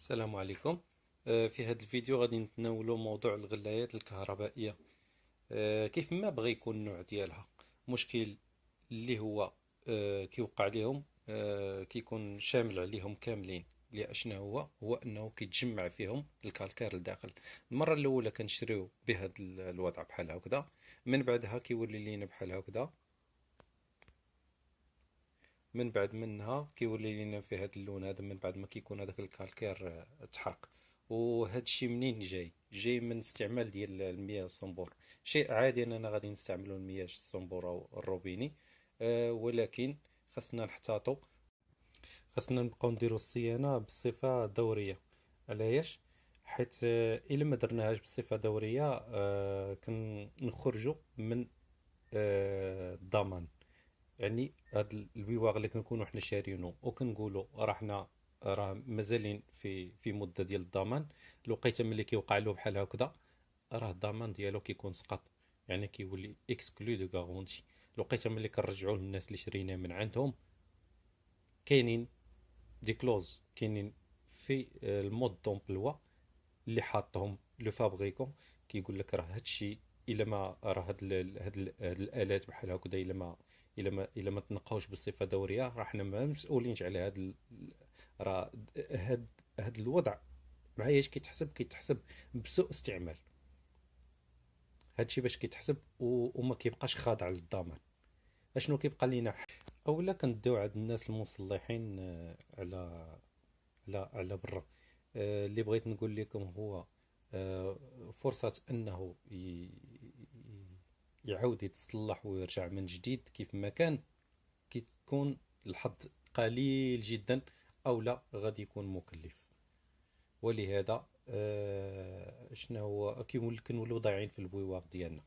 السلام عليكم. في هذا الفيديو غادي نتناولوا موضوع الغلايات الكهربائية. كيف ما بغى يكون النوع ديالها مشكل اللي هو كيوقع لهم، كيكون شامل عليهم كاملين. اللي اشنا هو انه كيتجمع فيهم الكالكير لداخل. المره الاولى كنشريو بهذا الوضع بحال هكذا، من بعدها كيولي لينا بحال هكذا، من بعد منها كيولي لينا في هذا اللون هذا من بعد ما كيكون هذاك الكالكير تحرق. وهذا الشيء منين جاي من استعمال ديال المياه الصنبور. شيء عادي اننا غادي نستعملوا المياه الصنبور او الروبيني، ولكن خاصنا نحتاطوا، خاصنا نبقاو نديروا الصيانه بصفه دوريه. علاش؟ حيت الا ما درناهاش بصفه دوريه كنخرجوا من الضمان. يعني هاد البيواغ اللي كنكونوا حنا شاريينه وكنقولوا راه حنا راه مازالين في مده ديال الضمان، الوقيته ملي كيوقع له بحال هكذا راه الضمان ديالو كيكون سقط، يعني كيولي اكسكلو دو غارونتي. الوقيته ملي كنرجعوا للناس اللي شرينا من عندهم كاينين دي كلوز، كاينين في المود دومبلوا اللي حاطهم لو فابريكون. كيقول لك راه هادشي الا ما راه هاد الالات بحال هكذا الا ما تنقاوش بصفه دوريه راه حنا ما مسؤولينش على راه هاد الوضع معاياش كيتحسب بسوء استعمال. هادشي باش كيتحسب وما كيبقاش خاضع للضمان. اشنو كيبقى لينا؟ اولا كنديو عند الناس المصلحين على برا. اللي بغيت نقول لكم هو فرصة انه يعاود يتصلح ويرجع من جديد كيف ما كان، كتكون الحظ قليل جدا او لا غادي يكون مكلف. ولهذا شنو هو كنولوا ضايعين في البويواق ديالنا.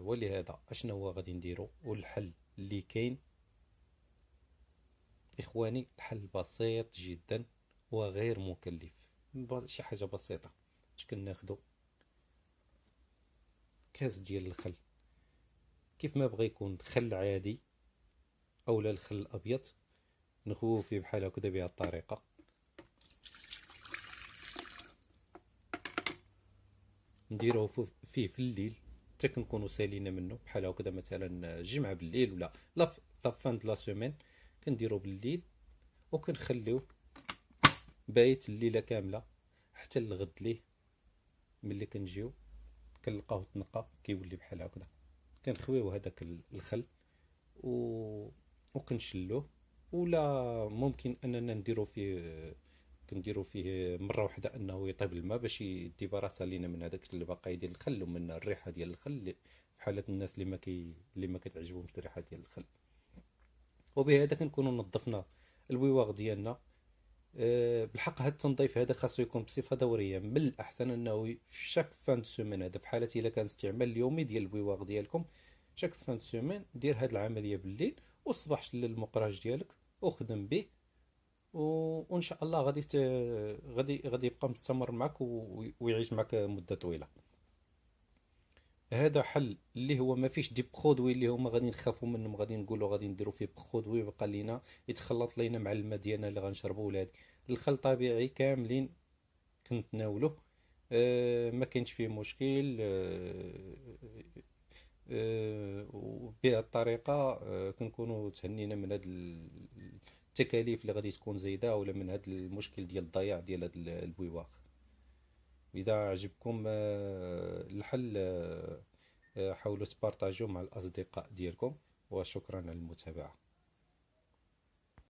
ولهذا اشنو هو غادي نديرو والحل اللي كاين اخواني؟ الحل بسيط جدا وغير مكلف. شي حاجه بسيطه. اش كناخدو؟ كاس ديال الخل، كيف ما بغى يكون خل عادي اولا الخل الابيض، نخويو فيه بحال هكذا بهذه الطريقه. نديروه فيه في الليل حتى كنكونوا سالينا منه بحال هكذا، مثلا الجمعه بالليل ولا لا فان دو لا سيمين كنديرو بالليل وكنخليوه بايت الليله كامله حتى الغد ليه. ملي كنجيو كنلقاوه تنقى كيولي بحال هكذا. كنخويو هذاك الخل و... وكنشلوه. ولا ممكن اننا كنديرو فيه مره واحده انه يطيب الماء باش يدي براسه لينا من هذاك البقايا ديال الخل ومن الريحه ديال الخل، في حاله الناس اللي ما كتعجبهمش الريحه ديال الخل. وبهذا كنكونوا نظفنا البويواغ ديالنا. بالحق هذا التنظيف هذا خاصو يكون بصفه دوريه. من الاحسن انه في شاك فان سومين، هذا في حاله الا كان استعمال اليومي ديال البويواغ ديالكم، شاك فان سومين دير هذه العمليه بالليل والصباح شل المقراج ديالك وخدم به وان شاء الله غادي يبقى مستمر معك ويعيش معك مده طويله. هذا حل اللي هو ما فيش دي برودوي اللي هما غادي نخافوا منهم، غادي نقولوا غادي نديروا فيه برودوي يبقى لينا يتخلط لينا مع الماء ديالنا اللي غنشربوا ولا هادي. الخل طبيعي كاملين كنتناولوه. ما كاينش فيه مشكل. وبهذه الطريقه كنكونوا تهنينا من هاد التكاليف اللي غادي تكون زايده ولا من هاد المشكل ديال الضياع ديال هاد البويواغ. اذا عجبكم الحل حاولوا تبارطاجوا مع الاصدقاء ديالكم. وشكرا على المتابعه.